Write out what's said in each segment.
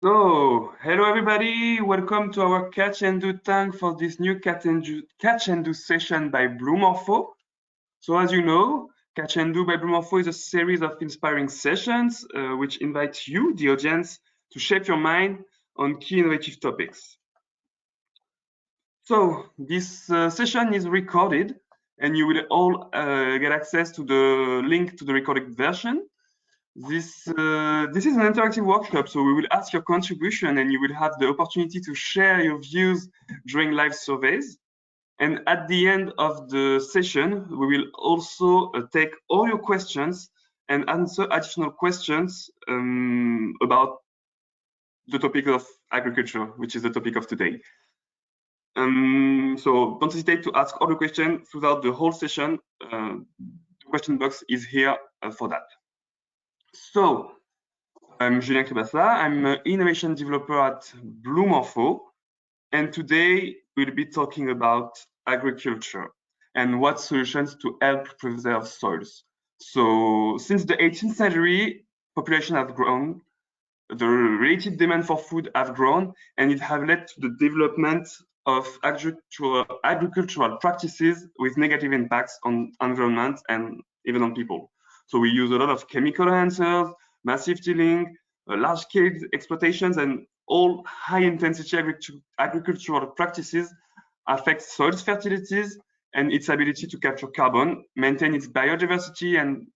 So, hello everybody, welcome to our Catch and Do tank for this new Catch and Do session by Blue Morpho. So as you know, Catch and Do by Blue Morpho is a series of inspiring sessions which invite you, the audience, to shape your mind on key innovative topics. So, this session is recorded and you will all get access to the link to the recorded version. This is an interactive workshop, so we will ask your contribution and you will have the opportunity to share your views during live surveys. And at the end of the session, we will also take all your questions and answer additional questions about the topic of agriculture, which is the topic of today. So don't hesitate to ask all the questions throughout the whole session. The question box is here for that. So, I'm Julien Cribassa. I'm an innovation developer at Blue Morpho, and today we'll be talking about agriculture and what solutions to help preserve soils. So, since the 18th century, population has grown, the related demand for food have grown, and it has led to the development of agricultural practices with negative impacts on environment and even on people. So we use a lot of chemical enhancers, massive tilling, large-scale exploitations, and all high-intensity agricultural practices affect soil's fertilities and its ability to capture carbon, maintain its biodiversity, and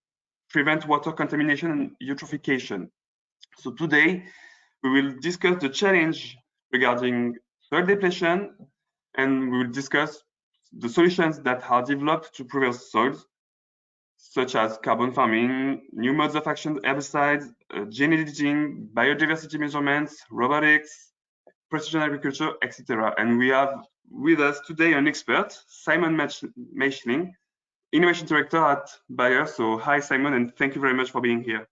prevent water contamination and eutrophication. So today, we will discuss the challenge regarding soil depletion, and we will discuss the solutions that are developed to preserve soils, such as carbon farming, new modes of action, herbicides, gene editing, biodiversity measurements, robotics, precision agriculture, etc. And we have with us today an expert, Simon Maechling, Innovation Director at Bayer. So hi, Simon, and thank you very much for being here.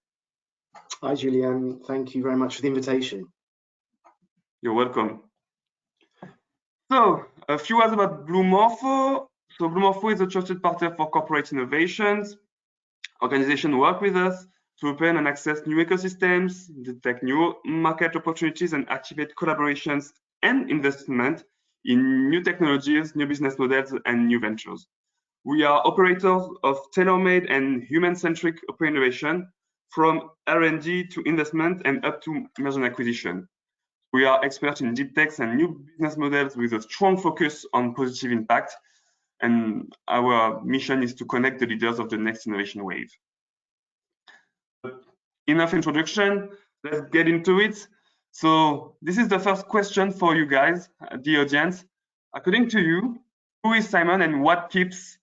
Hi, Julien. Thank you very much for the invitation. You're welcome. So, a few words about Blue Morpho. So, Blue Morpho is a trusted partner for corporate innovations. Organizations work with us to open and access new ecosystems, detect new market opportunities, and activate collaborations and investment in new technologies, new business models, and new ventures. We are operators of tailor-made and human-centric open innovation, from R&D to investment and up to merger and acquisition. We are experts in deep techs and new business models with a strong focus on positive impact. And our mission is to connect the leaders of the next innovation wave. Enough introduction, let's get into it. So this is the first question for you guys, the audience. According to you, who is Simon and what keeps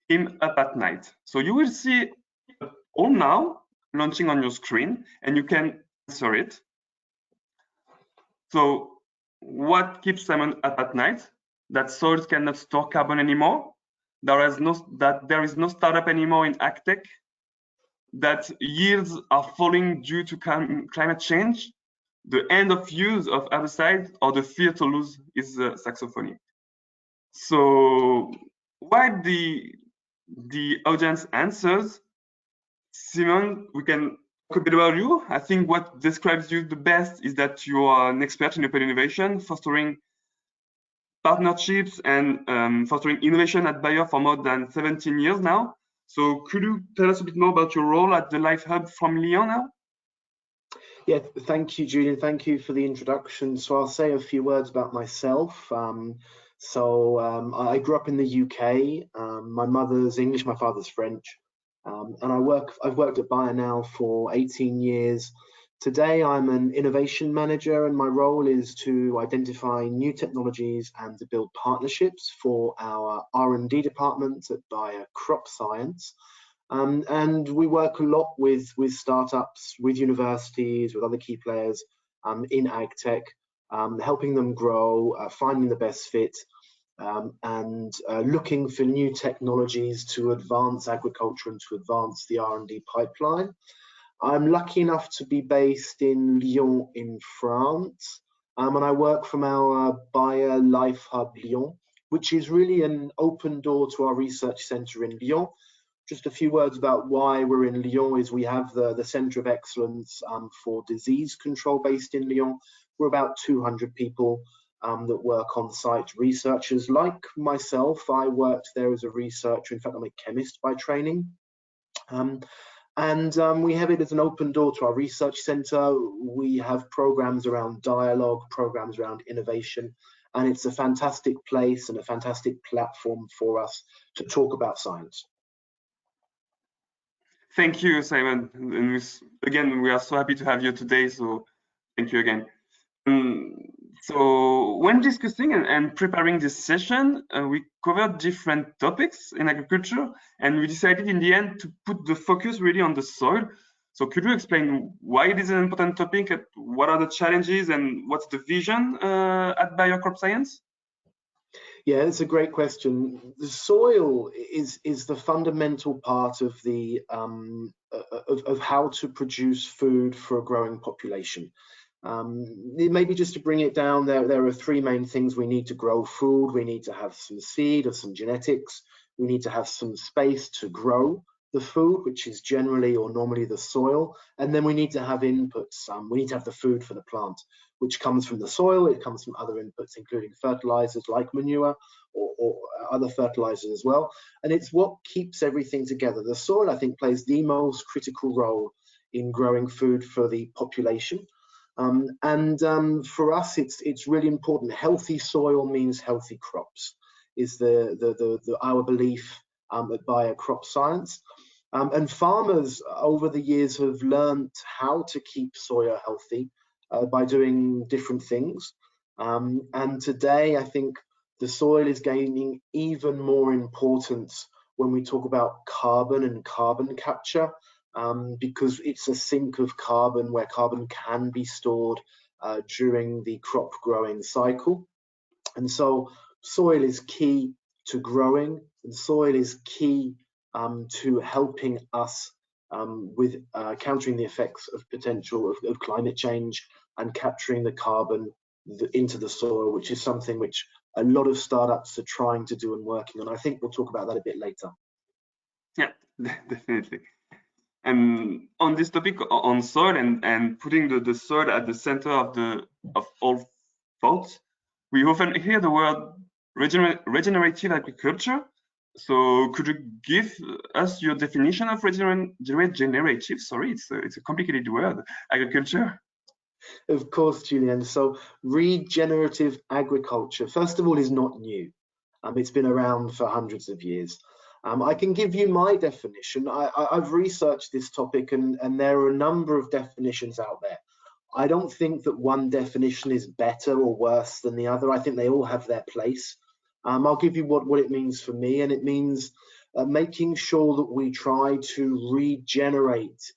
him up at night? So you will see all now launching on your screen and you can answer it. So what keeps Simon up at night? That soils cannot store carbon anymore. There is no startup anymore in agtech. That yields are falling due to climate change. The end of use of herbicides or the fear to lose is saxophony. So while the audience answers, Simon, we can talk a bit about you. I think what describes you the best is that you are an expert in open innovation, fostering partnerships and fostering innovation at Bayer for more than 17 years now. So could you tell us a bit more about your role at the Life Hub from Lyon now? Yeah, thank you, Julian. Thank you for the introduction. So I'll say a few words about myself. I grew up in the UK. My mother's English, my father's French. And I've worked at Bayer now for 18 years. Today, I'm an innovation manager, and my role is to identify new technologies and to build partnerships for our R&D department at Bayer Crop Science. And we work a lot with startups, with universities, with other key players in ag tech, helping them grow, finding the best fit, and looking for new technologies to advance agriculture and to advance the R&D pipeline. I'm lucky enough to be based in Lyon in France, and I work from our Bayer Life Hub Lyon, which is really an open door to our research center in Lyon, just a few words about why we're in Lyon is we have the Centre of Excellence for Disease Control based in Lyon. We're about 200 people that work on site, researchers like myself. I worked there as a researcher. In fact, I'm a chemist by training. We have it as an open door to our research centre. We have programs around dialogue, programs around innovation, and it's a fantastic place and a fantastic platform for us to talk about science. Thank you, Simon. And again, we are so happy to have you today, so thank you again. So when discussing and preparing this session, we covered different topics in agriculture, and we decided in the end to put the focus really on the soil. So could you explain why it is an important topic, what are the challenges, and what's the vision at BioCrop Science? Yeah, it's a great question. The soil is the fundamental part of the of how to produce food for a growing population. Maybe just to bring it down, there are three main things we need to grow food. We need to have some seed or some genetics. We need to have some space to grow the food, which is generally or normally the soil. And then we need to have inputs. We need to have the food for the plant, which comes from the soil. It comes from other inputs, including fertilizers like manure or other fertilizers as well. And it's what keeps everything together. The soil, I think, plays the most critical role in growing food for the population. For us, it's really important. Healthy soil means healthy crops, is our belief at BioCrop Science. And farmers over the years have learned how to keep soil healthy by doing different things. And today, I think the soil is gaining even more importance when we talk about carbon and carbon capture. Because it's a sink of carbon where carbon can be stored during the crop growing cycle. And so soil is key to growing, and soil is key to helping us with countering the effects of potential of climate change and capturing the carbon into the soil, which is something which a lot of startups are trying to do and working on. I think we'll talk about that a bit later. Yeah, definitely. And on this topic on soil and putting the soil at the center of all thoughts, we often hear the word regenerative agriculture. So could you give us your definition of regenerative? Sorry, it's a complicated word, agriculture. Of course, Julian. So regenerative agriculture, first of all, is not new. It's been around for hundreds of years. I can give you my definition. I've researched this topic and there are a number of definitions out there. I don't think that one definition is better or worse than the other. I think they all have their place. I'll give you what it means for me, and it means making sure that we try to regenerate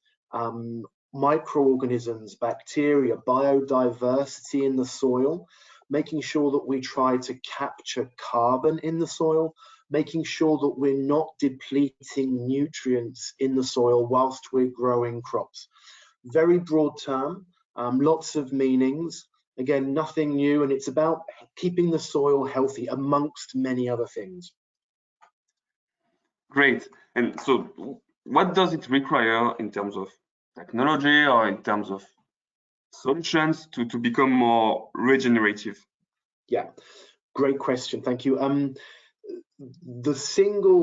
microorganisms, bacteria, biodiversity in the soil, making sure that we try to capture carbon in the soil, making sure that we're not depleting nutrients in the soil whilst we're growing crops. Very broad term, lots of meanings. Again, nothing new, and it's about keeping the soil healthy amongst many other things. Great. And so what does it require in terms of technology or in terms of solutions to become more regenerative? Yeah, great question. Thank you.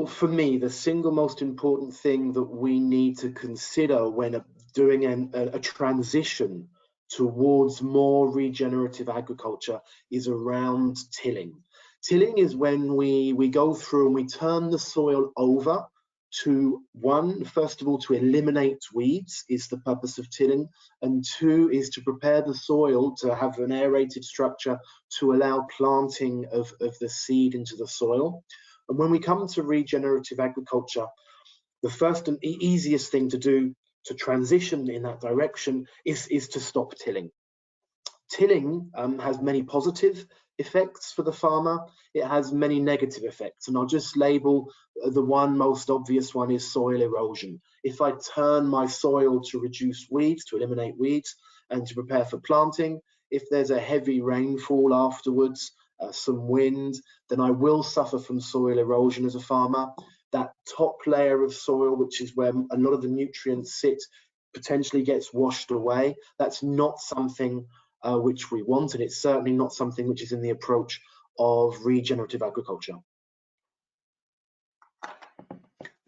For me, the single most important thing that we need to consider when doing a transition towards more regenerative agriculture is around tilling. Tilling is when we go through and we turn the soil over to, one, first of all, to eliminate weeds is the purpose of tilling, and two is to prepare the soil to have an aerated structure to allow planting of the seed into the soil. And when we come to regenerative agriculture, the first and easiest thing to do to transition in that direction is to stop tilling. Tilling has many positive effects for the farmer. It has many negative effects, and I'll just label the one most obvious one is soil erosion. If I turn my soil to reduce weeds, to eliminate weeds, and to prepare for planting, if there's a heavy rainfall afterwards, some wind, then I will suffer from soil erosion as a farmer. that top layer of soil, which is where a lot of the nutrients sit, potentially gets washed away. That's not something which we want, and it's certainly not something which is in the approach of regenerative agriculture.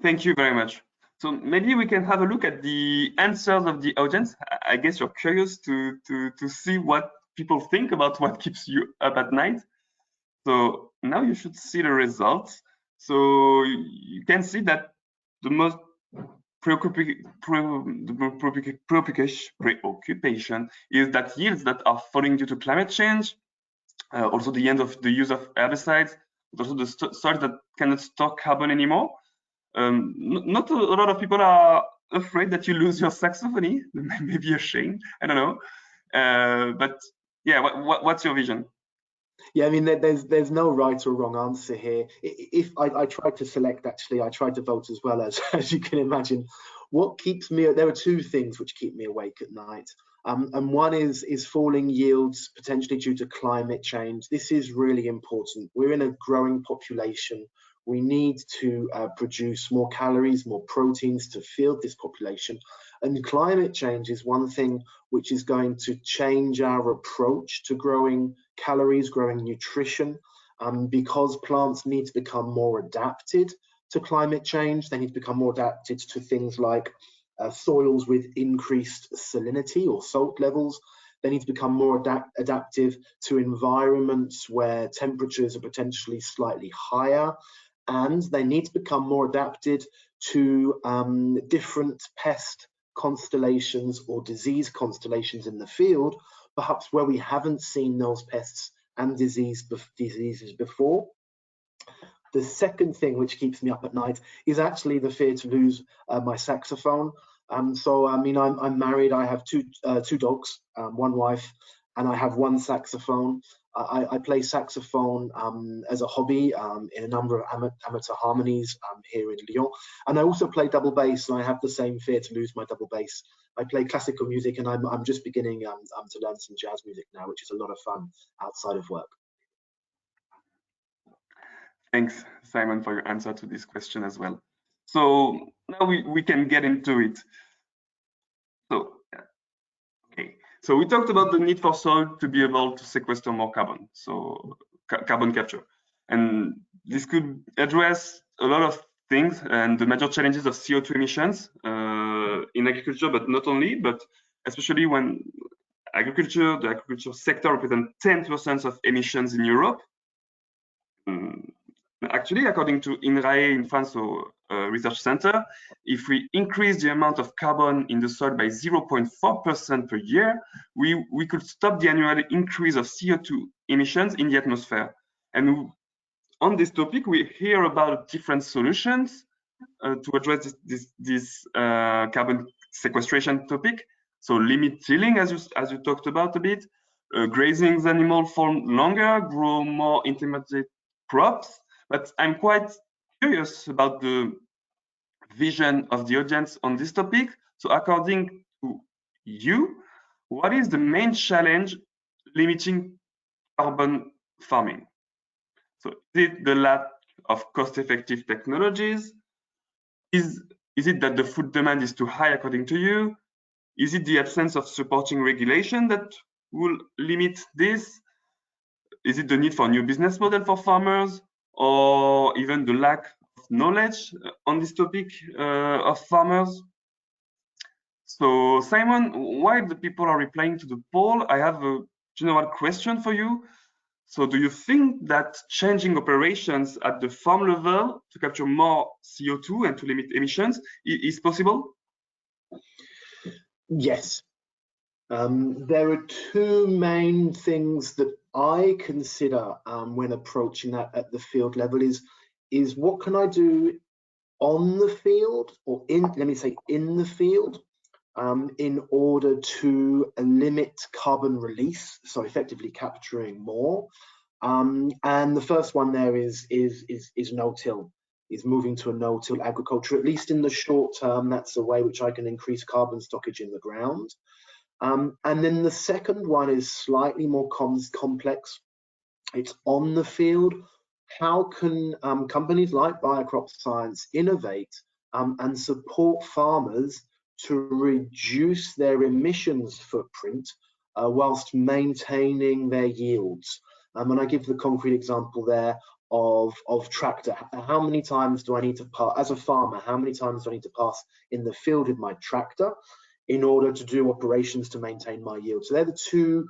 Thank you very much. So maybe we can have a look at the answers of the audience. I guess you're curious to see what people think about what keeps you up at night. So now you should see the results. So you can see that the most preoccupation is that yields that are falling due to climate change, also the end of the use of herbicides, but also the soils that cannot store carbon anymore. Not a lot of people are afraid that you lose your saxophony. Maybe ashamed. I don't know. But yeah, what's your vision? Yeah, I mean, there's no right or wrong answer here. If I tried to select, actually, I tried to vote as well, as you can imagine. What keeps me, there are two things which keep me awake at night. And one is falling yields, potentially due to climate change. This is really important. We're in a growing population. We need to produce more calories, more proteins to field this population. And climate change is one thing which is going to change our approach to growing calories, growing nutrition, because plants need to become more adapted to climate change. They need to become more adapted to things like soils with increased salinity or salt levels. They need to become more adaptive to environments where temperatures are potentially slightly higher. And they need to become more adapted to different pest constellations or disease constellations in the field, perhaps where we haven't seen those pests and diseases before. The second thing which keeps me up at night is actually the fear to lose my saxophone. So I mean, I'm married. I have two dogs, one wife, and I have one saxophone. I play saxophone as a hobby in a number of amateur harmonies here in Lyon. And I also play double bass, and I have the same fear to lose my double bass. I play classical music, and I'm just beginning to learn some jazz music now, which is a lot of fun outside of work. Thanks, Simon, for your answer to this question as well. So now we can get into it. So, okay. So we talked about the need for soil to be able to sequester more carbon, so carbon capture. And this could address a lot of things and the major challenges of CO2 emissions in agriculture, but not only, but especially when the agriculture sector represents 10% of emissions in Europe. Actually, according to INRAE in France, so research center, if we increase the amount of carbon in the soil by 0.4% per year, we could stop the annual increase of CO2 emissions in the atmosphere. And on this topic, we hear about different solutions to address this carbon sequestration topic. So limit tilling, as you talked about a bit, grazing the animal for longer, grow more intermediate crops. But I'm quite curious about the vision of the audience on this topic. So according to you, what is the main challenge limiting carbon farming? So is it the lack of cost-effective technologies? Is it that the food demand is too high according to you? Is it the absence of supporting regulation that will limit this? Is it the need for a new business model for farmers, or even the lack of knowledge on this topic of farmers? So Simon, while the people are replying to the poll, I have a general question for you. So do you think that changing operations at the farm level to capture more CO2 and to limit emissions is possible? Yes. There are two main things that I consider when approaching that at the field level is what can I do on the field, or let me say in the field, in order to limit carbon release, so effectively capturing more. And the first one there is no-till, is moving to a no-till agriculture. At least in the short term, that's a way which I can increase carbon stockage in the ground. And then the second one is slightly more complex. It's on the field. how can companies like Biocrop Science innovate and support farmers to reduce their emissions footprint whilst maintaining their yields? And I give the concrete example there of tractor. How many times do I need to pass, as a farmer, how many times do I need to pass in the field with my tractor in order to do operations to maintain my yield? So they're the two,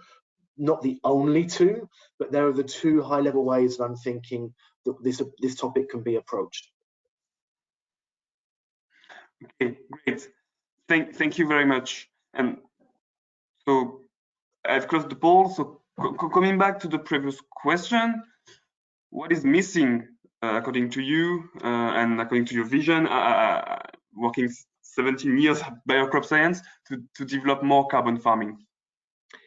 not the only two, but there are the two high-level ways that I'm thinking that this topic can be approached. Okay, great. Thank you very much. And so I've closed the poll. So coming back to the previous question, what is missing according to you and according to your vision, working 17 years at Biocrop Science to develop more carbon farming?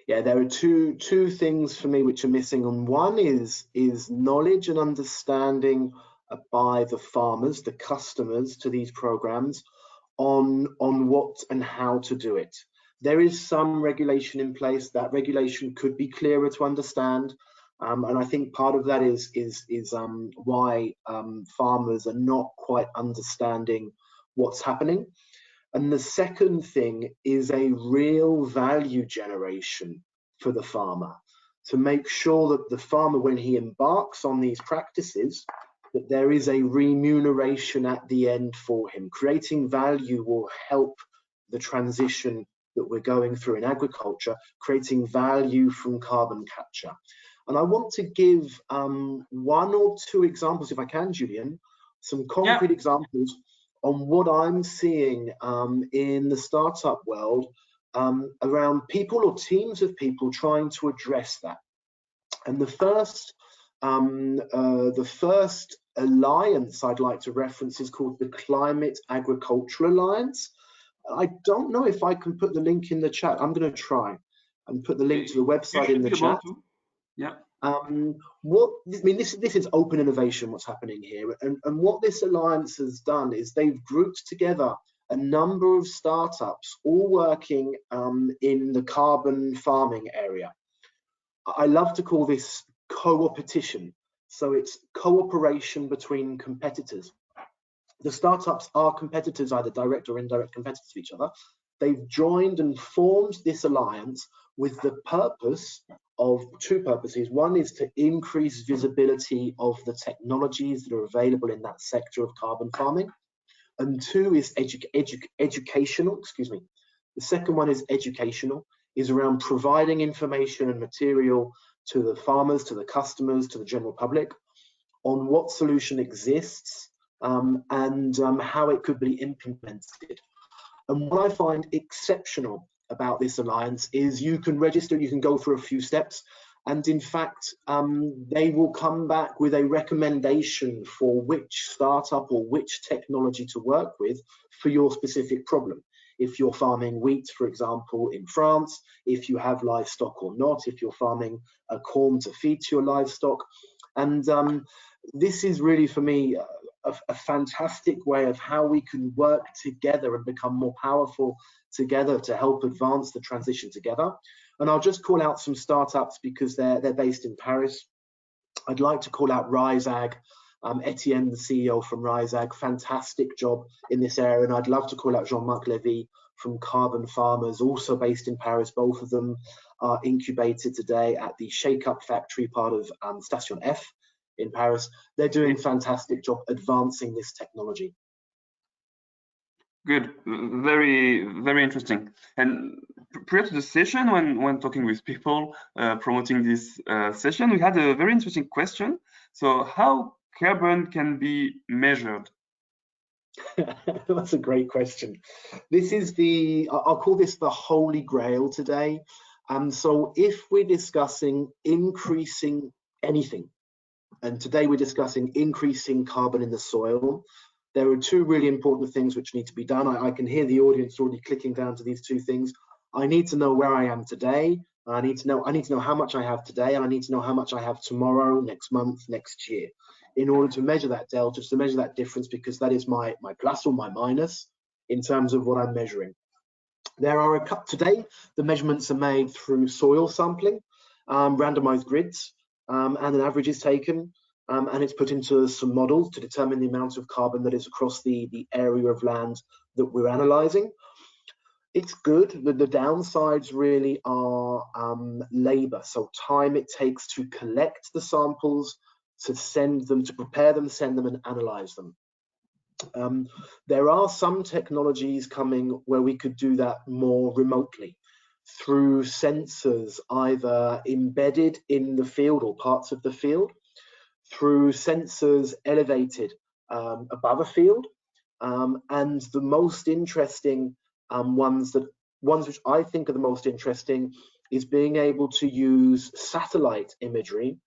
Yeah, there are two things for me which are missing, and one is knowledge and understanding by the farmers, the customers to these programs, on what and how to do it. There is some regulation in place. That regulation could be clearer to understand, and I think part of that is why farmers are not quite understanding what's happening. And the second thing is a real value generation for the farmer, to make sure that the farmer, when he embarks on these practices, that there is a remuneration at the end for him. Creating value will help the transition that we're going through in agriculture, creating value from carbon capture. And I want to give one or two examples, if I can, Julian, some concrete examples on what I'm seeing in the startup world around people or teams of people trying to address that. And the first alliance I'd like to reference is called the Climate Agriculture Alliance. I don't know if I can put the link in the chat. I'm going to try and put the link to the website in the chat. Yeah. This is open innovation, what's happening here, and what this alliance has done is they've grouped together a number of startups all working in the carbon farming area. I love to call this co-opetition, so it's cooperation between competitors. The startups are competitors, either direct or indirect competitors of each other. They've joined and formed this alliance with the purpose of two purposes. One is to increase visibility of the technologies that are available in that sector of carbon farming, and two is educational. The second one is educational, is around providing information and material to the farmers, to the customers, to the general public on what solution exists and how it could be implemented. And what I find exceptional about this alliance is you can register, you can go through a few steps, and in fact, they will come back with a recommendation for which startup or which technology to work with for your specific problem. If you're farming wheat, for example, in France, if you have livestock or not, if you're farming corn to feed to your livestock. And this is really, for me, a fantastic way of how we can work together and become more powerful together to help advance the transition together. And I'll just call out some startups because they're based in Paris. I'd like to call out RiseAg. Etienne, the CEO from RiseAg, fantastic job in this area. And I'd love to call out Jean-Marc Lévy from Carbon Farmers, also based in Paris. Both of them are incubated today at the Shake Up Factory, part of Station F in Paris. They're doing a fantastic job advancing this technology. Good, very, very interesting. And prior to the session, when talking with people promoting this session, we had a very interesting question. So how carbon can be measured? That's a great question. This is I'll call this the holy grail today. So if we're discussing increasing anything, and today we're discussing increasing carbon in the soil, there are two really important things which need to be done. I can hear the audience already clicking down to these two things. I need to know where I am today. I need to know how much I have today, and I need to know how much I have tomorrow, next month, next year, in order to measure that delta, to measure that difference, because that is my plus or my minus in terms of what I'm measuring. There are today, the measurements are made through soil sampling, randomized grids, and an average is taken. and it's put into some models to determine the amount of carbon that is across the area of land that we're analysing. It's good, but the downsides really are labour. So time it takes to collect the samples, to send them, to prepare them, send them and analyse them. There are some technologies coming where we could do that more remotely through sensors either embedded in the field or parts of the field, through sensors elevated above a field, and the most interesting ones which I think are the most interesting is being able to use satellite imagery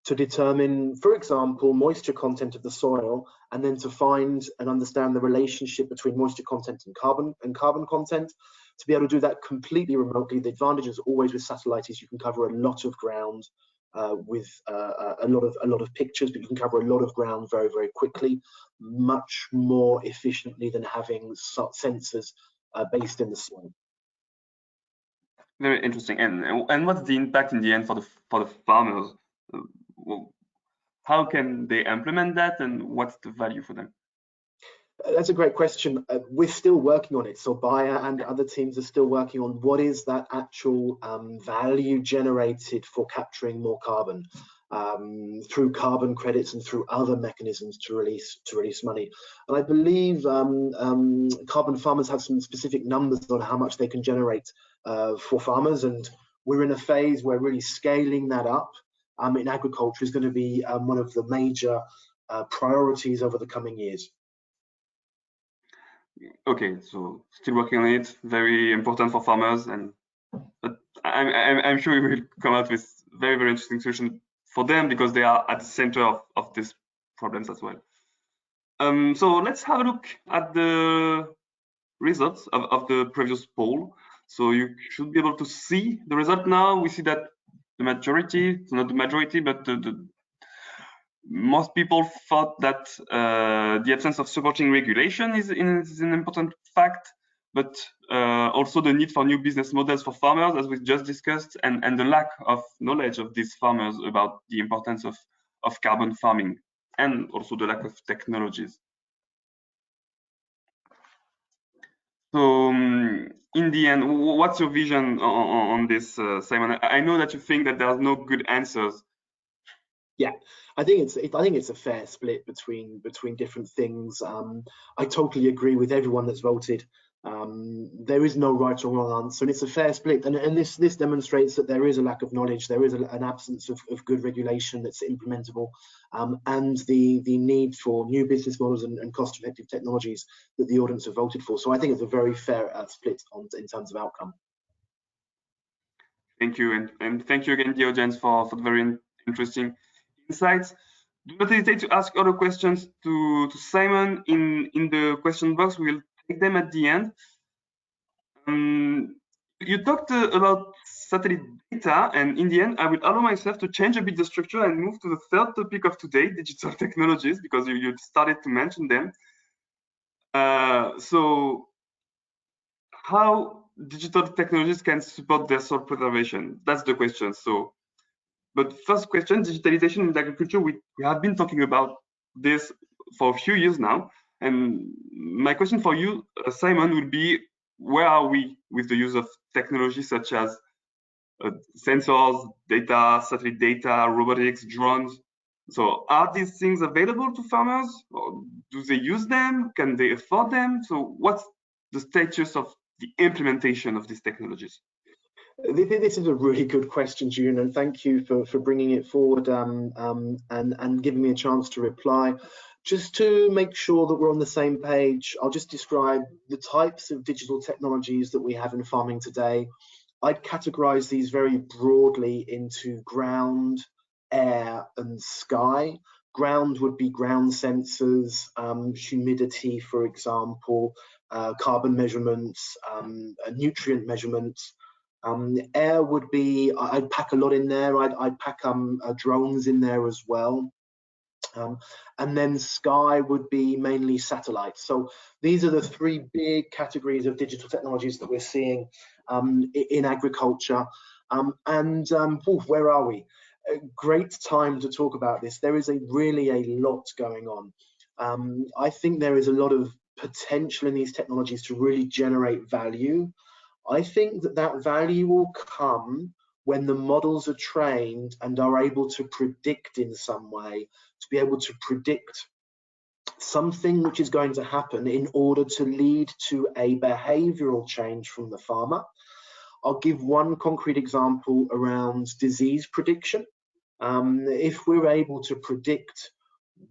to determine, for example, moisture content of the soil, and then to find and understand the relationship between moisture content and carbon content. To be able to do that completely remotely, the advantage is always with satellite is you can cover a lot of ground with a lot of pictures, but you can cover a lot of ground very, very quickly, much more efficiently than having sensors based in the soil. Very interesting. And what's the impact in the end for the farmers? How can they implement that, and what's the value for them? That's a great question. We're still working on it. So Bayer and other teams are still working on what is that actual value generated for capturing more carbon through carbon credits and through other mechanisms to release money. And I believe carbon farmers have some specific numbers on how much they can generate for farmers, and we're in a phase where really scaling that up in agriculture is going to be one of the major priorities over the coming years. Okay, so still working on it. Very important for farmers, but I'm sure we will come out with very, very interesting solutions for them because they are at the center of these problems as well. So let's have a look at the results of the previous poll. So you should be able to see the result now. We see that the majority, not the majority, but most people thought that the absence of supporting regulation is an important fact, but also the need for new business models for farmers, as we just discussed, and the lack of knowledge of these farmers about the importance of carbon farming, and also the lack of technologies. So in the end, what's your vision on this, Simon? I know that you think that there's no good answers. Yeah, I think it's a fair split between different things. I totally agree with everyone that's voted. There is no right or wrong answer, and it's a fair split. And this demonstrates that there is a lack of knowledge, there is an absence of good regulation that's implementable, and the need for new business models and cost-effective technologies that the audience have voted for. So I think it's a very fair split in terms of outcome. Thank you, and thank you again, the audience, for the very interesting insights. Do not hesitate to ask other questions to Simon in the question box. We'll take them at the end. You talked about satellite data, and in the end, I will allow myself to change a bit the structure and move to the third topic of today, digital technologies, because you started to mention them. So how digital technologies can support their soil preservation? That's the question. So, but first question, digitalization in agriculture, we have been talking about this for a few years now. And my question for you, Simon, would be, where are we with the use of technology such as sensors, data, satellite data, robotics, drones? So are these things available to farmers? Or do they use them? Can they afford them? So what's the status of the implementation of these technologies? This is a really good question, Julian, and thank you for bringing it forward and giving me a chance to reply. Just to make sure that we're on the same page, I'll just describe the types of digital technologies that we have in farming today. I'd categorize these very broadly into ground, air, and sky. Ground would be ground sensors, humidity, for example, carbon measurements, nutrient measurements. Air would be, I'd pack a lot in there. I'd pack drones in there as well. And then sky would be mainly satellites. So these are the three big categories of digital technologies that we're seeing in agriculture. Where are we? a great time to talk about this. There is really a lot going on. I think there is a lot of potential in these technologies to really generate value. I think that value will come when the models are trained and are able to predict in some way, to be able to predict something which is going to happen in order to lead to a behavioral change from the farmer. I'll give one concrete example around disease prediction. If we're able to predict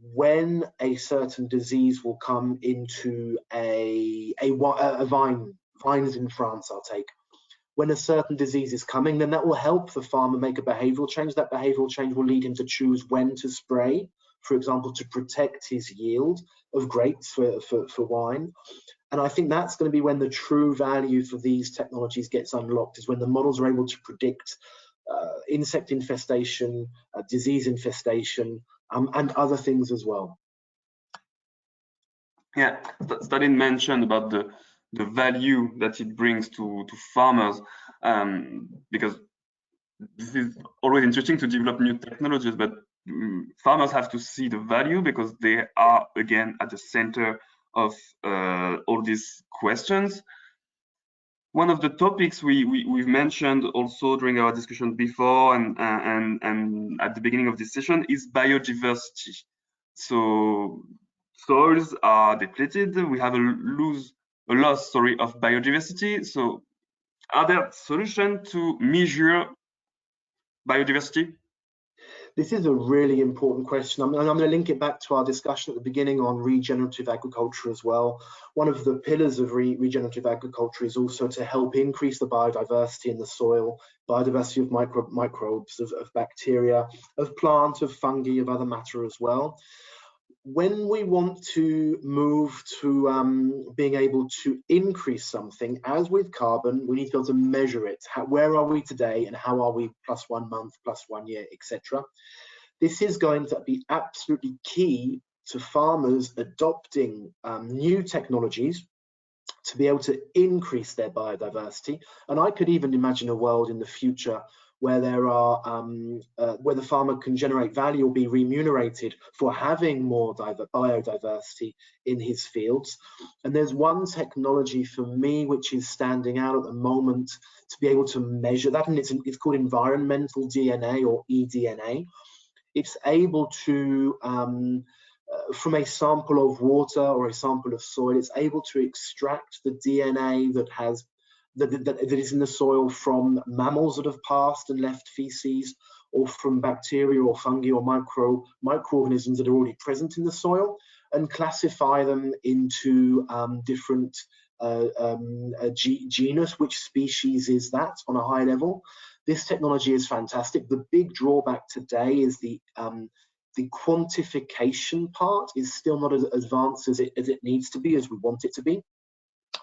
when a certain disease will come into a vines in France, I'll take, when a certain disease is coming, then that will help the farmer make a behavioral change. That behavioral change will lead him to choose when to spray, for example, to protect his yield of grapes for wine. And I think that's going to be when the true value for these technologies gets unlocked, is when the models are able to predict insect infestation, disease infestation, and other things as well. Yeah, Stalin mentioned about the value that it brings to farmers, because this is always interesting to develop new technologies, but farmers have to see the value because they are again at the center of all these questions. One of the topics we've mentioned also during our discussion before and at the beginning of this session is biodiversity. So soils are depleted. We have a loss of biodiversity. So are there solutions to measure biodiversity? This is a really important question. I'm going to link it back to our discussion at the beginning on regenerative agriculture as well. One of the pillars of regenerative agriculture is also to help increase the biodiversity in the soil, biodiversity of microbes, of bacteria, of plant, of fungi, of other matter as well. When we want to move to being able to increase something, as with carbon, we need to be able to measure it. Where are we today and how are we plus 1 month, plus 1 year, etc. This is going to be absolutely key to farmers adopting new technologies to be able to increase their biodiversity. And I could even imagine a world in the future where there are where the farmer can generate value or be remunerated for having more biodiversity in his fields. And there's one technology for me which is standing out at the moment to be able to measure that, and it's called environmental DNA, or eDNA. It's able to from a sample of water or a sample of soil, it's able to extract the DNA that is in the soil from mammals that have passed and left feces, or from bacteria or fungi or microorganisms that are already present in the soil, and classify them into different genus. Which species is that on a high level? This technology is fantastic. The big drawback today is the quantification part is still not as advanced as it needs to be, as we want it to be.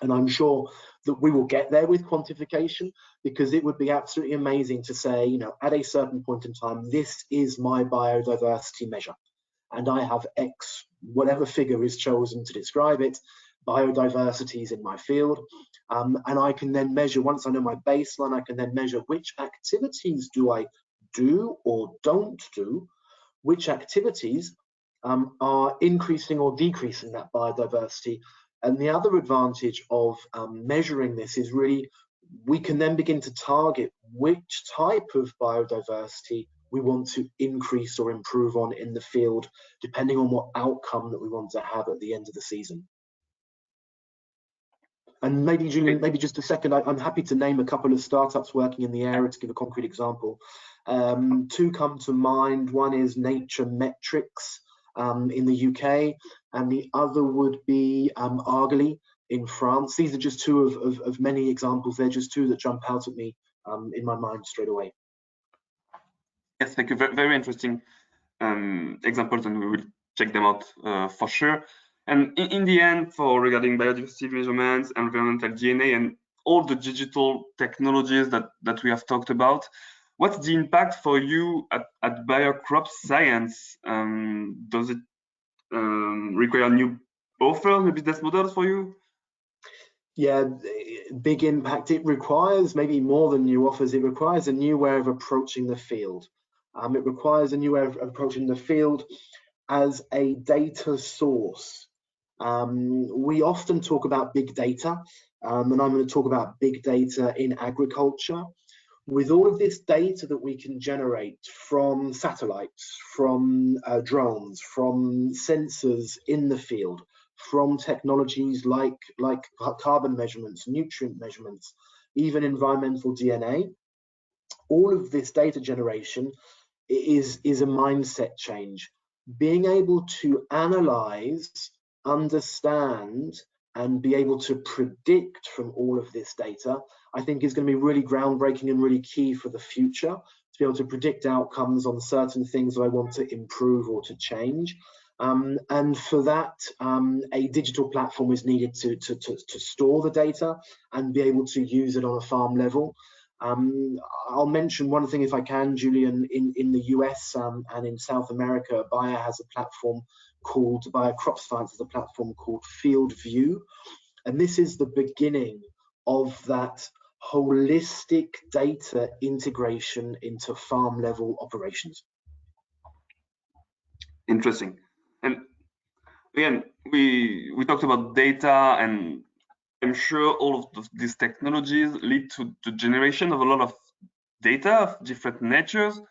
And I'm sure that we will get there with quantification, because it would be absolutely amazing to say, you know, at a certain point in time, this is my biodiversity measure, and I have X, whatever figure is chosen to describe it, biodiversities in my field. And I can then measure, once I know my baseline, I can then measure which activities do I do or don't do, which activities are increasing or decreasing that biodiversity. And the other advantage of measuring this is really, we can then begin to target which type of biodiversity we want to increase or improve on in the field, depending on what outcome that we want to have at the end of the season. And maybe, Julian, maybe just a second, I'm happy to name a couple of startups working in the area to give a concrete example. Two come to mind. One is Nature Metrics in the UK, and the other would be Argely in France. These are just two of many examples. They're just two that jump out at me in my mind straight away. Yes, thank you. Very interesting examples, and we will check them out for sure. And in the end, regarding biodiversity measurements, environmental DNA, and all the digital technologies that we have talked about, what's the impact for you at BioCrop Science? Does it require new offers, new business models for you? Yeah, big impact. It requires maybe more than new offers. It requires a new way of approaching the field. It requires a new way of approaching the field as a data source. We often talk about big data, and I'm going to talk about big data in agriculture. With all of this data that we can generate from satellites, from drones, from sensors in the field, from technologies like carbon measurements, nutrient measurements, even environmental DNA, all of this data generation is a mindset change. Being able to analyze, understand, and be able to predict from all of this data, I think is going to be really groundbreaking and really key for the future, to be able to predict outcomes on certain things that I want to improve or to change. And for that, a digital platform is needed to store the data and be able to use it on a farm level. I'll mention one thing if I can, Julian. In the US and in South America, Bayer has a platform called, Bayer Crop Science has a platform called Field View. And this is the beginning of that holistic data integration into farm level operations. Interesting. And again, we talked about data, and I'm sure all of these technologies lead to the generation of a lot of data of different natures.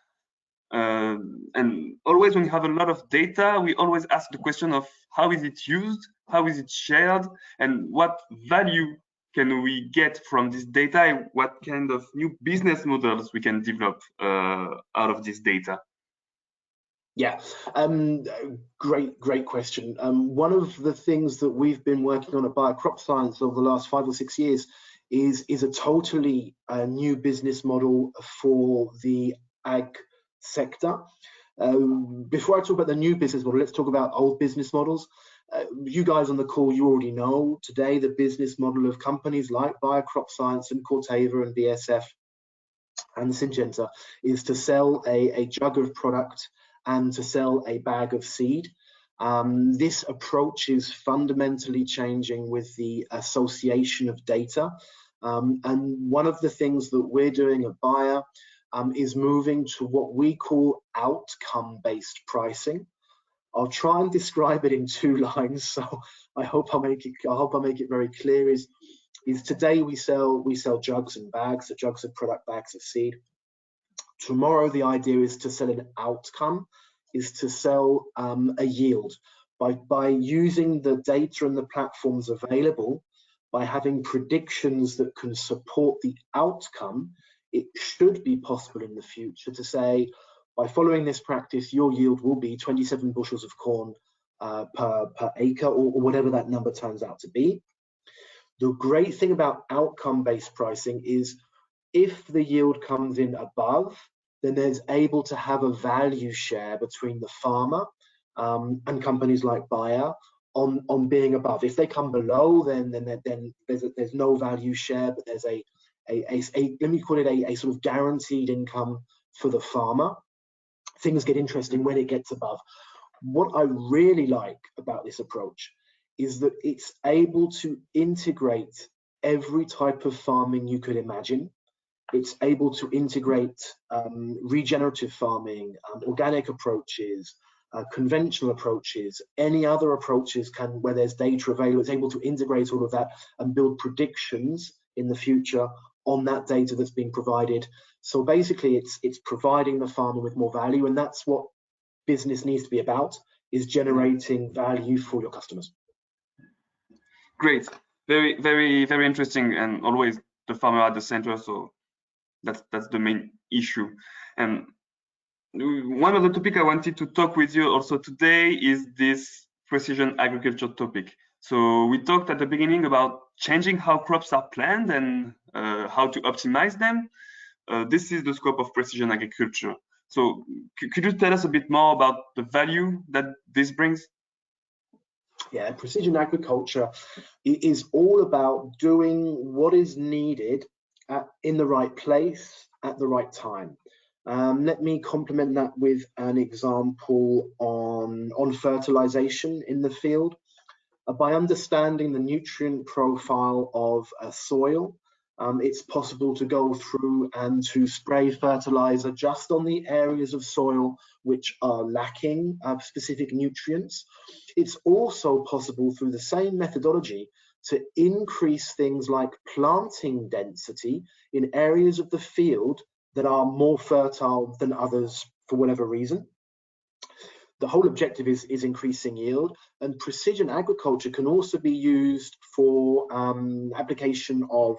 And always when you have a lot of data, we always ask the question of how is it used, how is it shared, and what value can we get from this data, what kind of new business models we can develop out of this data. Yeah, great question. One of the things that we've been working on at Bayer Crop Science over the last 5 or 6 years is a totally new business model for the ag sector. Before I talk about the new business model, let's talk about old business models. You guys on the call, you already know today the business model of companies like Bayer Crop Science and Corteva and BASF and Syngenta is to sell a jug of product and to sell a bag of seed. This approach is fundamentally changing with the association of data. And one of the things that we're doing at Bayer is moving to what we call outcome-based pricing. I'll try and describe it in 2 lines, so I hope I make it very clear. Is today we sell jugs and bags, the jugs of product, bags of seed. Tomorrow the idea is to sell an outcome, is to sell a yield by using the data and the platforms available, by having predictions that can support the outcome. It should be possible in the future to say, by following this practice, your yield will be 27 bushels of corn per acre, or whatever that number turns out to be. The great thing about outcome-based pricing is if the yield comes in above, then there's able to have a value share between the farmer and companies like Bayer on being above. If they come below, then there's no value share, but there's a let me call it a sort of guaranteed income for the farmer. Things get interesting when it gets above. What I really like about this approach is that it's able to integrate every type of farming you could imagine. It's able to integrate regenerative farming, organic approaches, conventional approaches, any other approaches where there's data available. It's able to integrate all of that and build predictions in the future on that data that's being provided. So basically it's providing the farmer with more value, and that's what business needs to be about, is generating value for your customers. Great, very interesting, and always the farmer at the center, so that's the main issue. And one of the topics I wanted to talk with you also today is this precision agriculture topic. So we talked at the beginning about changing how crops are planned and how to optimize them. This is the scope of precision agriculture. So could you tell us a bit more about the value that this brings? Yeah, precision agriculture is all about doing what is needed in the right place at the right time. Let me complement that with an example on fertilization in the field. By understanding the nutrient profile of a soil, It's possible to go through and to spray fertilizer just on the areas of soil which are lacking specific nutrients. It's also possible through the same methodology to increase things like planting density in areas of the field that are more fertile than others for whatever reason. The whole objective is increasing yield, and precision agriculture can also be used for application of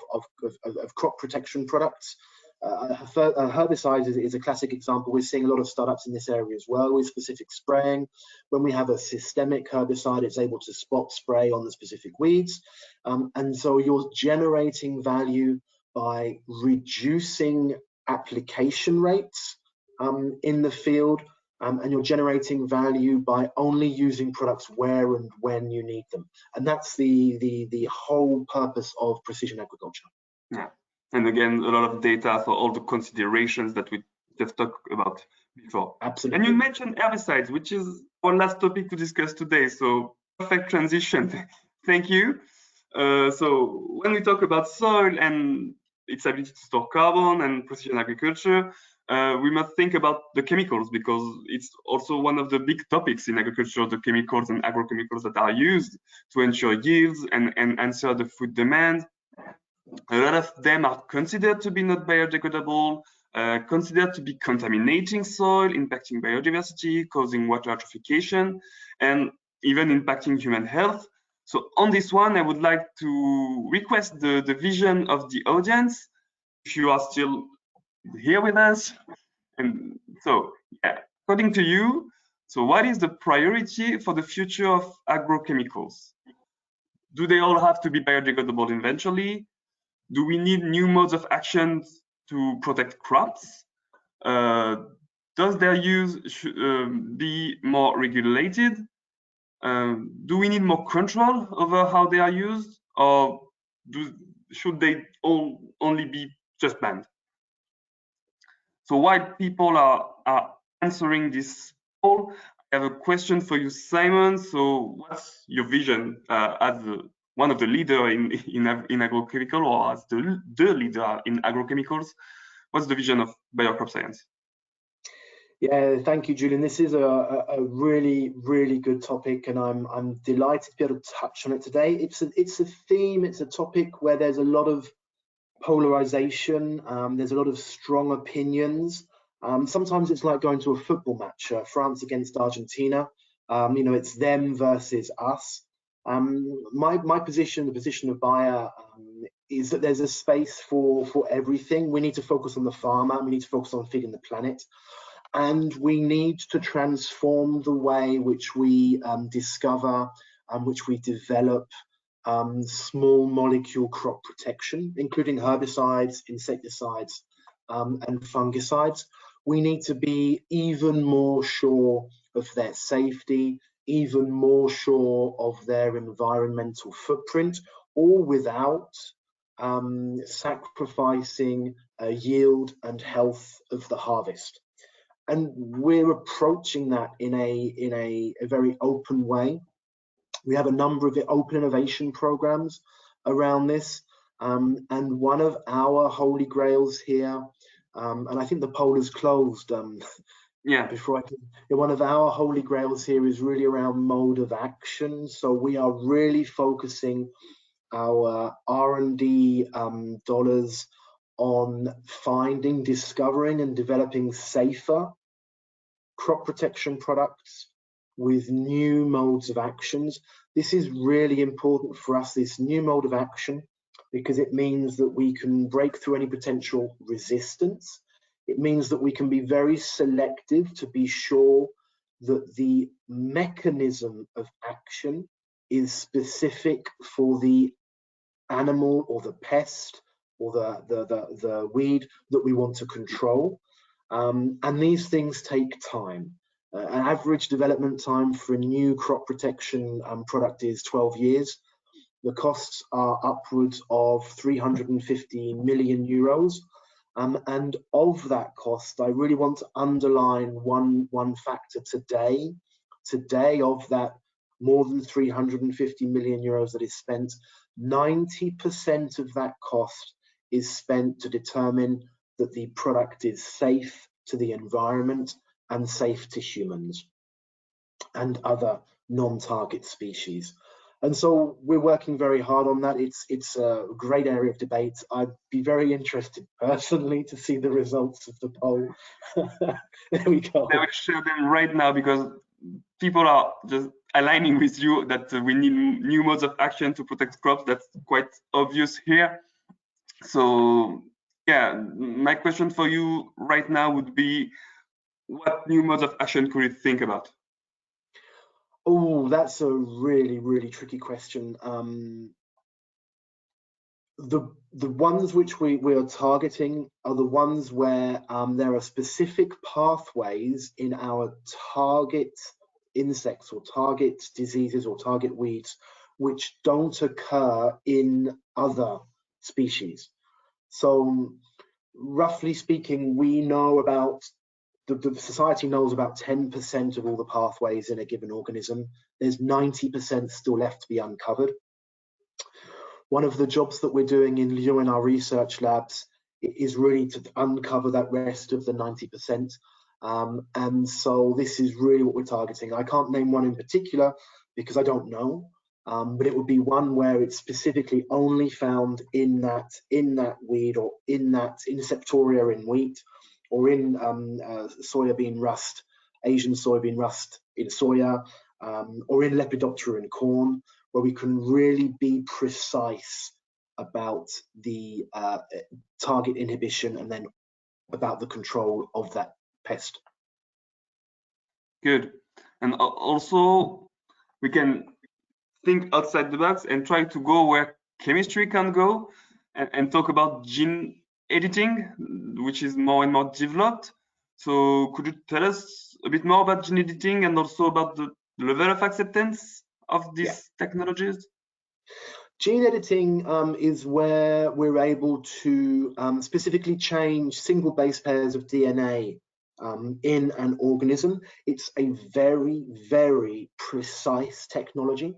crop protection products. Herbicides is a classic example. We're seeing a lot of startups in this area as well with specific spraying. When we have a systemic herbicide, it's able to spot spray on the specific weeds. And so you're generating value by reducing application rates in the field, and you're generating value by only using products where and when you need them. And that's the whole purpose of precision agriculture. Yeah. And again, a lot of data for all the considerations that we just talked about before. Absolutely. And you mentioned herbicides, which is our last topic to discuss today. So perfect transition. Thank you. So when we talk about soil and its ability to store carbon and precision agriculture, we must think about the chemicals, because it's also one of the big topics in agriculture, the chemicals and agrochemicals that are used to ensure yields and answer the food demand. A lot of them are considered to be not biodegradable, considered to be contaminating soil, impacting biodiversity, causing water eutrophication, and even impacting human health. So on this one, I would like to request the vision of the audience, if you are still here with us. And so, yeah, according to you, so what is the priority for the future of agrochemicals? Do they all have to be biodegradable eventually? Do we need new modes of action to protect crops? Does their use be more regulated? Do we need more control over how they are used, or should they all only be just banned? So while people are answering this poll, I have a question for you, Simon. So what's your vision as one of the leader in agrochemical, or as the leader in agrochemicals? What's the vision of biocrop science? Yeah, thank you, Julian. This is a really, really good topic, and I'm delighted to be able to touch on it today. It's a theme, it's a topic where there's a lot of polarization, there's a lot of strong opinions. Sometimes it's like going to a football match, France against Argentina. You know, it's them versus us. My position, the position of Bayer, is that there's a space for everything. We need to focus on the farmer, we need to focus on feeding the planet. And we need to transform the way which we discover and which we develop small molecule crop protection, including herbicides, insecticides, and fungicides. We need to be even more sure of their safety, even more sure of their environmental footprint, all without sacrificing yield and health of the harvest. And we're approaching that in a very open way. We have a number of open innovation programs around this, and one of our holy grails here, and I think the poll is closed. Yeah. Before I can, one of our holy grails here is really around mode of action. So we are really focusing our R&D dollars on finding, discovering, and developing safer crop protection products with new modes of actions. This is really important for us, this new mode of action, because it means that we can break through any potential resistance. It means that we can be very selective to be sure that the mechanism of action is specific for the animal or the pest or the weed that we want to control. And these things take time. An average development time for a new crop protection product is 12 years. The costs are upwards of 350 million euros. And of that cost, I really want to underline one factor today. Today, of that more than 350 million euros that is spent, 90% of that cost is spent to determine that the product is safe to the environment and safe to humans and other non-target species. And so we're working very hard on that. It's a great area of debate. I'd be very interested personally to see the results of the poll. There we go. I will share them right now because people are just aligning with you that we need new modes of action to protect crops. That's quite obvious here. So yeah, my question for you right now would be, what new modes of action could you think about? Oh, that's a really, really tricky question. The ones which we are targeting are the ones where there are specific pathways in our target insects or target diseases or target weeds which don't occur in other species. So roughly speaking, we know about the society knows about 10% of all the pathways in a given organism. There's 90% still left to be uncovered. One of the jobs that we're doing in Lyon in our research labs is really to uncover that rest of the 90%. And so this is really what we're targeting. I can't name one in particular because I don't know, but it would be one where it's specifically only found in that weed or in that insectoria in wheat, or in soybean rust, Asian soybean rust in soya, or in Lepidoptera in corn, where we can really be precise about the target inhibition and then about the control of that pest. Good. And also we can think outside the box and try to go where chemistry can go and talk about gene editing, which is more and more developed. So could you tell us a bit more about gene editing and also about the level of acceptance of these technologies? Gene editing is where we're able to specifically change single base pairs of DNA in an organism. It's a very, very precise technology.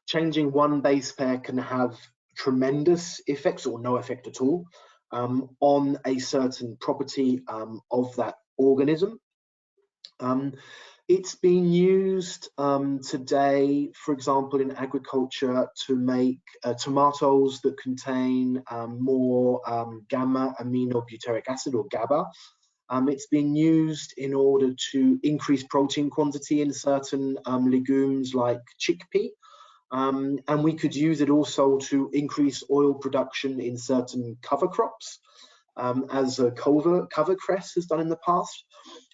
Changing one base pair can have tremendous effects or no effect at all on a certain property of that organism. It's being used today, for example, in agriculture to make tomatoes that contain more gamma aminobutyric acid, or GABA. It's been used in order to increase protein quantity in certain legumes like chickpea. And we could use it also to increase oil production in certain cover crops, as cover cress has done in the past.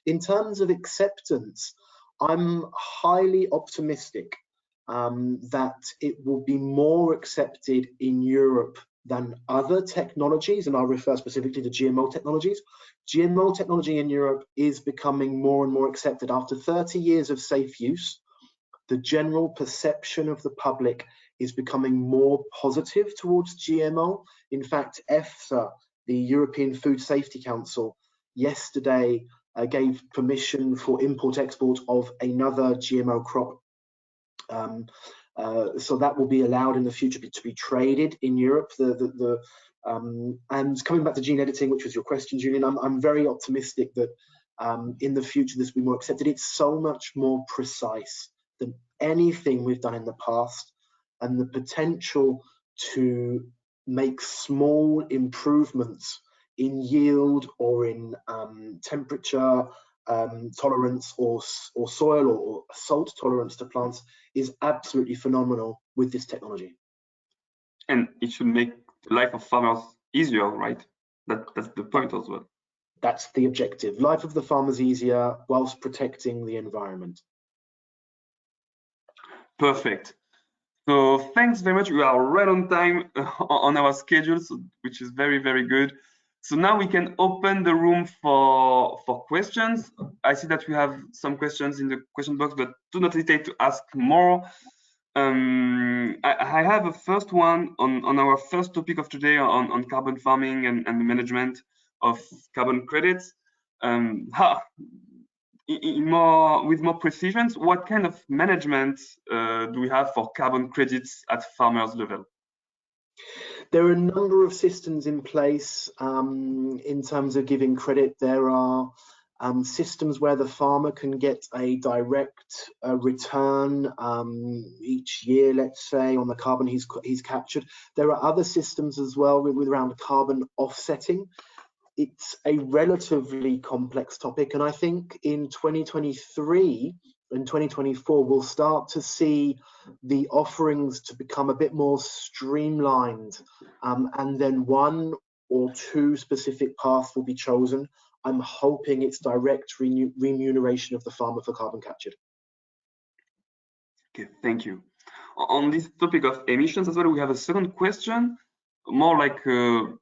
In terms of acceptance, I'm highly optimistic that it will be more accepted in Europe than other technologies, and I'll refer specifically to GMO technologies. GMO technology in Europe is becoming more and more accepted. After 30 years of safe use, the general perception of the public is becoming more positive towards GMO. In fact, EFSA, the European Food Safety Council, yesterday gave permission for import-export of another GMO crop. So that will be allowed in the future to be traded in Europe. And coming back to gene editing, which was your question, Julian, I'm very optimistic that in the future this will be more accepted. It's so much more precise than anything we've done in the past, and the potential to make small improvements in yield or in temperature tolerance or soil or salt tolerance to plants is absolutely phenomenal with this technology. And it should make the life of farmers easier, right? That's the point as well. That's the objective. Life of the farmers easier whilst protecting the environment. Perfect. So thanks very much. We are right on time on our schedule, which is very, very good. So now we can open the room for questions. I see that we have some questions in the question box, but do not hesitate to ask more. I have a first one on our first topic of today on carbon farming and the management of carbon credits. With more precision, what kind of management do we have for carbon credits at farmers level? There are a number of systems in place. In terms of giving credit, there are systems where the farmer can get a direct return each year, let's say, on the carbon he's captured. There are other systems as well with around carbon offsetting. It's a relatively complex topic, and I think in 2023 and 2024 we'll start to see the offerings to become a bit more streamlined, and then one or two specific paths will be chosen. I'm hoping it's direct remuneration of the farmer for carbon captured. Okay, thank you. On this topic of emissions as well, we have a second question, more like a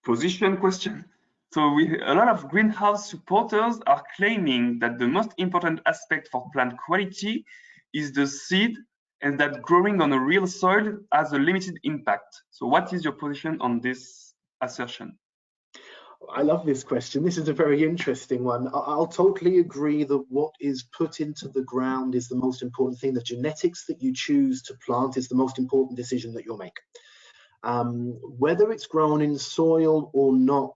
position question. So a lot of greenhouse supporters are claiming that the most important aspect for plant quality is the seed, and that growing on a real soil has a limited impact. So what is your position on this assertion? I love this question. This is a very interesting one. I'll totally agree that what is put into the ground is the most important thing. The genetics that you choose to plant is the most important decision that you'll make. Whether it's grown in soil or not,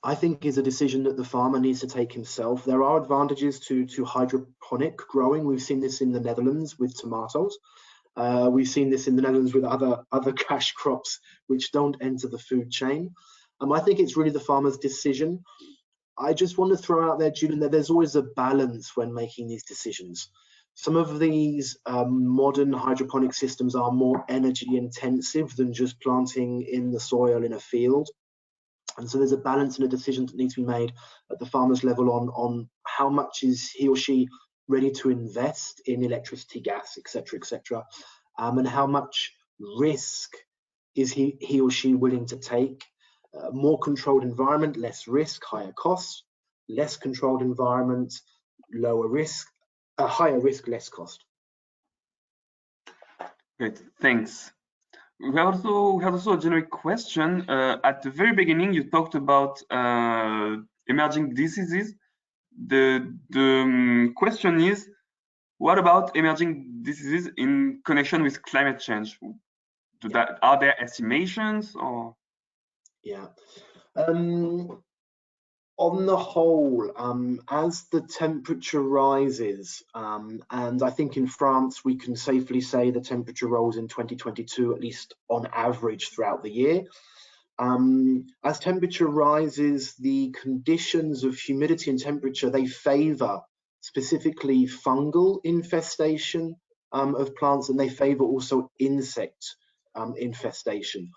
I think is a decision that the farmer needs to take himself. There are advantages to hydroponic growing. We've seen this in the Netherlands with tomatoes. We've seen this in the Netherlands with other cash crops which don't enter the food chain. I think it's really the farmer's decision. I just want to throw out there, Julian, that there's always a balance when making these decisions. Some of these modern hydroponic systems are more energy intensive than just planting in the soil in a field. And so there's a balance and a decision that needs to be made at the farmer's level on how much is he or she ready to invest in electricity, gas, etc., and how much risk is he or she willing to take. More controlled environment, less risk, higher costs. Less controlled environment, lower risk, higher risk, less cost. Great, thanks. We have also a generic question. At the very beginning, you talked about emerging diseases. The question is, what about emerging diseases in connection with climate change? Are there estimations or? Yeah. On the whole, as the temperature rises, and I think in France we can safely say the temperature rose in 2022, at least on average throughout the year. As temperature rises, the conditions of humidity and temperature, they favor specifically fungal infestation of plants, and they favor also insect infestation.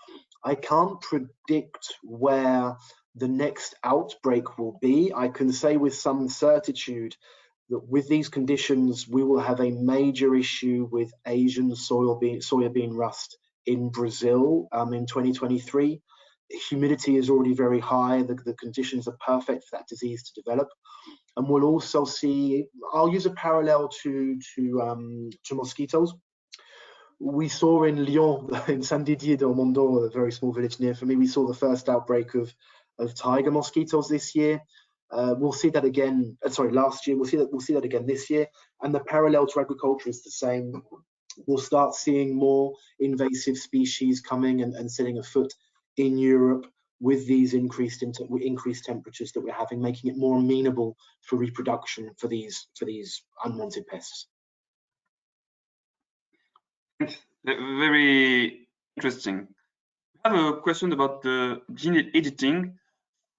I can't predict where the next outbreak will be. I can say with some certitude that with these conditions, we will have a major issue with Asian soybean rust in Brazil in 2023. Humidity is already very high. The conditions are perfect for that disease to develop. And we'll also see, I'll use a parallel to mosquitoes. We saw in Lyon, in Saint-Didier-d'Ormondon, a very small village near for me, we saw the first outbreak of tiger mosquitoes this year. We'll see that again. Last year. We'll see that again this year. And the parallel to agriculture is the same. We'll start seeing more invasive species coming and setting afoot in Europe with these increased temperatures that we're having, making it more amenable for reproduction for these unwanted pests. Very interesting. I have a question about the gene editing.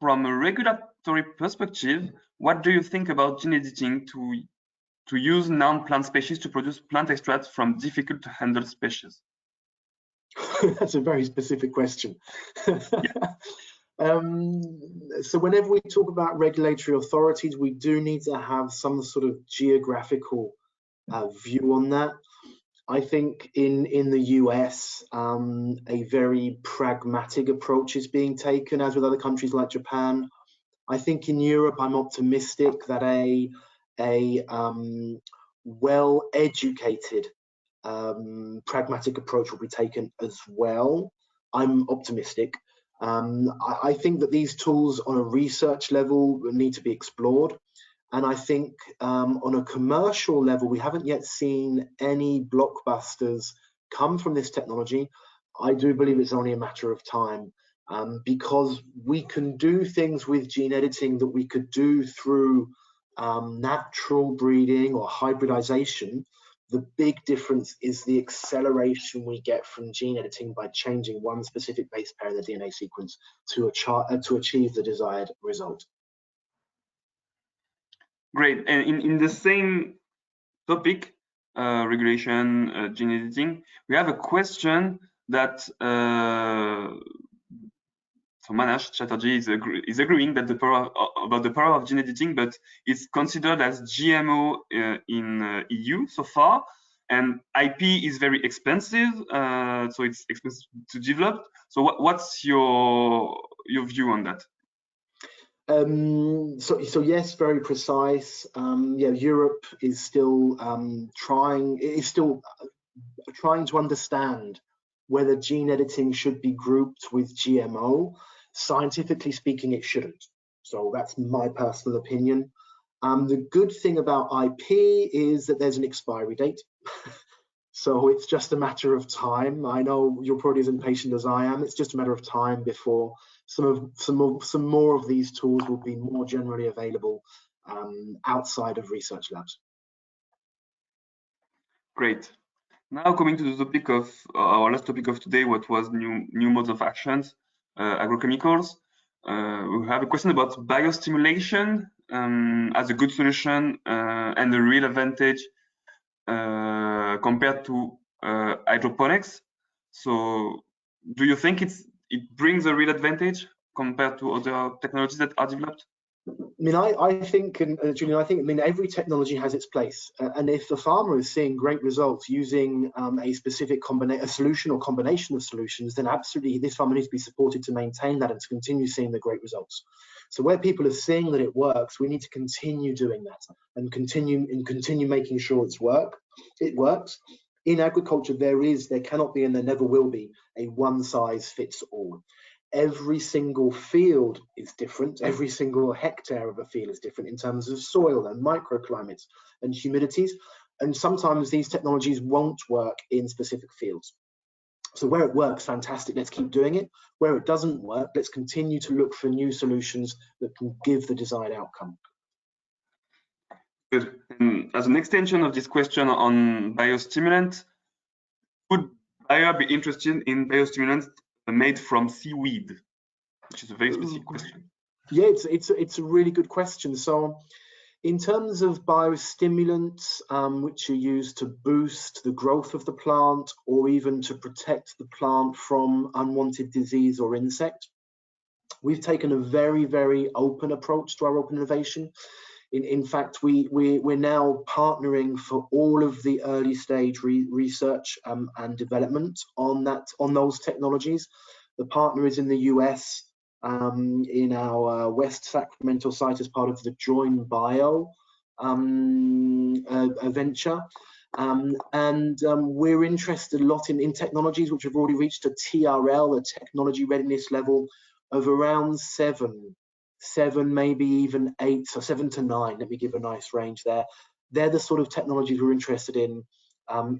From a regulatory perspective, what do you think about gene editing to use non-plant species to produce plant extracts from difficult to handle species? That's a very specific question. So whenever we talk about regulatory authorities, we do need to have some sort of geographical view on that. I think in the US, a very pragmatic approach is being taken, as with other countries like Japan. I think in Europe, I'm optimistic that a well-educated, pragmatic approach will be taken as well. I'm optimistic. I think that these tools on a research level need to be explored. And I think on a commercial level, we haven't yet seen any blockbusters come from this technology. I do believe it's only a matter of time, because we can do things with gene editing that we could do through natural breeding or hybridization. The big difference is the acceleration we get from gene editing by changing one specific base pair in the DNA sequence to achieve the desired result. Great. And in the same topic, regulation, gene editing, we have a question that so Manash Chatterjee is agreeing that about the power of gene editing, but it's considered as GMO in EU so far, and IP is very expensive, so it's expensive to develop. So what's your view on that? So yes, very precise. Yeah, Europe is still trying to understand whether gene editing should be grouped with GMO. Scientifically speaking, it shouldn't. So that's my personal opinion. The good thing about IP is that there's an expiry date. So it's just a matter of time. I know you're probably as impatient as I am. It's just a matter of time before some more of these tools will be more generally available outside of research labs. Great. Now coming to the topic of our last topic of today, what was new modes of actions, agrochemicals. We have a question about biostimulation as a good solution and a real advantage compared to hydroponics. So, do you think it brings a real advantage compared to other technologies that are developed? I mean, I think, and Julian, I mean, every technology has its place. And if the farmer is seeing great results using a specific a solution or combination of solutions, then absolutely this farmer needs to be supported to maintain that and to continue seeing the great results. So where people are seeing that it works, we need to continue doing that and continue making sure it works. In agriculture, there cannot be and there never will be a one size fits all. Every single field is different. Every single hectare of a field is different in terms of soil and microclimates and humidities. And sometimes these technologies won't work in specific fields. So where it works, fantastic, let's keep doing it. Where it doesn't work, let's continue to look for new solutions that can give the desired outcome. Good. And as an extension of this question on biostimulants, would Bayer be interested in biostimulants made from seaweed, which is a very specific question? Yeah, it's a really good question. So in terms of biostimulants, which are used to boost the growth of the plant or even to protect the plant from unwanted disease or insect, we've taken a very, very open approach to our open innovation. In fact, we're now partnering for all of the early stage research and development on those technologies. The partner is in the US, in our West Sacramento site as part of the Join Bio venture. We're interested a lot in technologies which have already reached a TRL, a technology readiness level of around 7, maybe even 8, so 7 to 9. Let me give a nice range there. They're the sort of technologies we're interested in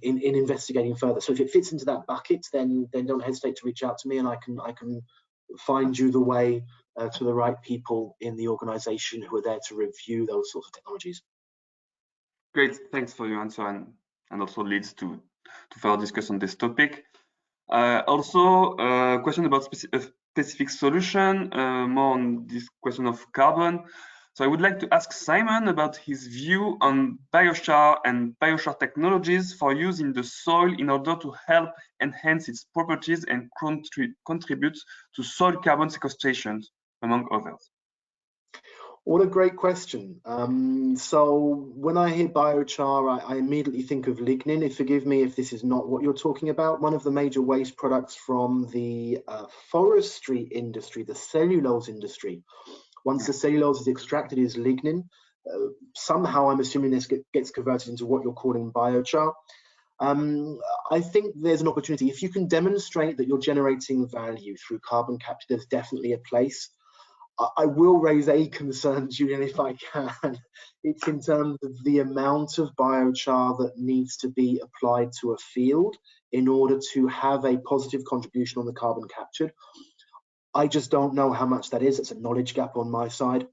investigating further. So if it fits into that bucket, then don't hesitate to reach out to me, and I can find you the way to the right people in the organization who are there to review those sorts of technologies. Great, thanks for your answer, and also leads to further discuss on this topic. Also, a question about specific solution, more on this question of carbon. So I would like to ask Simon about his view on biochar and biochar technologies for use in the soil in order to help enhance its properties and contribute to soil carbon sequestration, among others. What a great question. So when I hear biochar, I immediately think of lignin. Forgive me if this is not what you're talking about. One of the major waste products from the forestry industry, the cellulose industry. Once the cellulose is extracted, is lignin. Somehow I'm assuming this gets converted into what you're calling biochar. I think there's an opportunity. If you can demonstrate that you're generating value through carbon capture, there's definitely a place. I will raise a concern, Julian, if I can. It's in terms of the amount of biochar that needs to be applied to a field in order to have a positive contribution on the carbon captured. I just don't know how much that is. It's a knowledge gap on my side.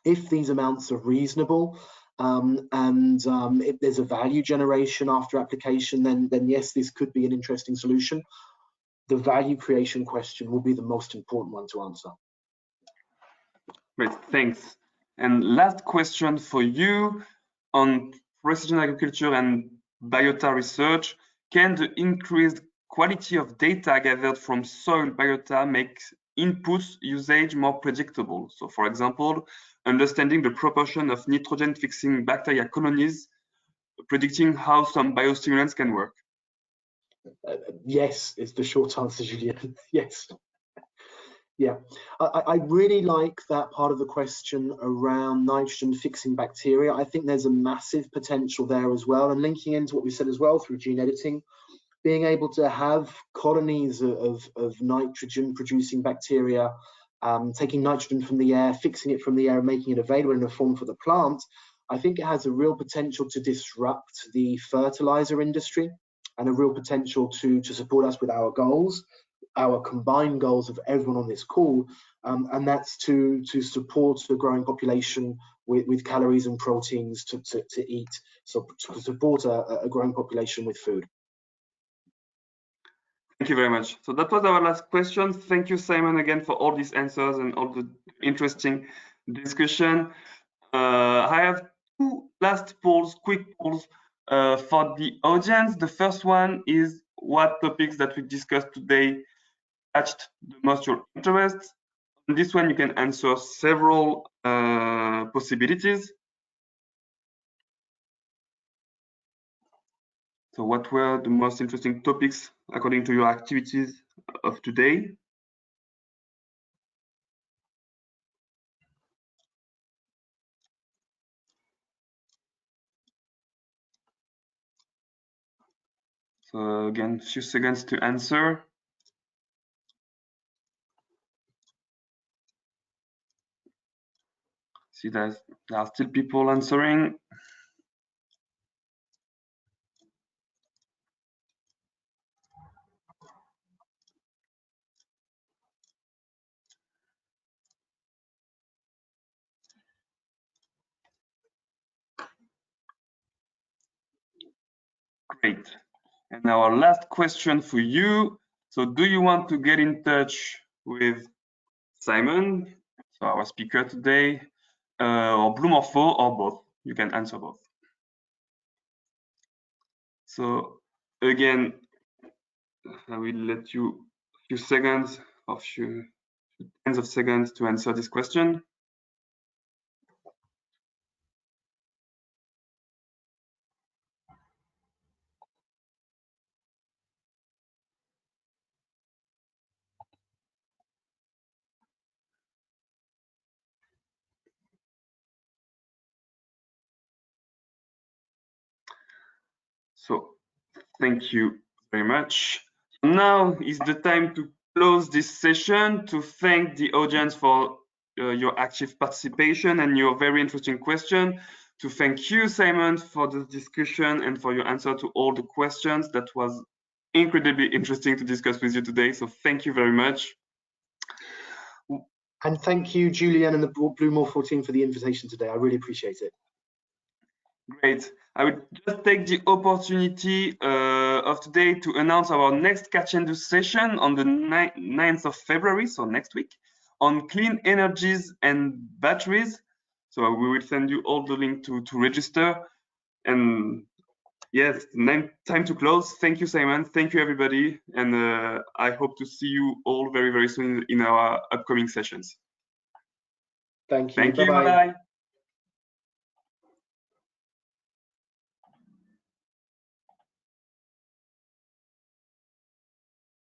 If these amounts are reasonable, if there's a value generation after application, then yes, this could be an interesting solution. The value creation question will be the most important one to answer. Great, thanks. And last question for you on precision agriculture and biota research. Can the increased quality of data gathered from soil biota make inputs usage more predictable? So for example, understanding the proportion of nitrogen-fixing bacteria colonies, predicting how some biostimulants can work. Yes, is the short answer, Julian. Yes. Yeah, I really like that part of the question around nitrogen fixing bacteria. I think there's a massive potential there as well. And linking into what we said as well through gene editing, being able to have colonies of nitrogen producing bacteria, taking nitrogen from the air, fixing it from the air and making it available in a form for the plant, I think it has a real potential to disrupt the fertilizer industry and a real potential to support us with our goals, our combined goals of everyone on this call, and that's to support the growing population with calories and proteins to eat, so to support a growing population with food. Thank you very much. So that was our last question. Thank you, Simon, again for all these answers and all the interesting discussion. I have two last polls, quick polls for the audience. The first one is what topics that we discussed today catched the most your interest. On this one, you can answer several possibilities. So what were the most interesting topics according to your activities of today? So again, a few seconds to answer. See that there are still people answering. Great. And our last question for you. So do you want to get in touch with Simon, so our speaker today, or Blue Morpho, or both? You can answer both. So again, I will let you a few seconds, or few tens of seconds to answer this question. So thank you very much. Now is the time to close this session, to thank the audience for your active participation and your very interesting question, to thank you, Simon, for the discussion and for your answer to all the questions. That was incredibly interesting to discuss with you today, so thank you very much. And thank you, Julian and the Blue Morpho team for the invitation today. I really appreciate it. Great. I would just take the opportunity of today to announce our next Catch&Do session on the 9th of February, so next week, on clean energies and batteries. So we will send you all the link to register. And yes, time to close. Thank you, Simon. Thank you, everybody. And I hope to see you all very, very soon in our upcoming sessions. Thank you. Thank you. Bye-bye.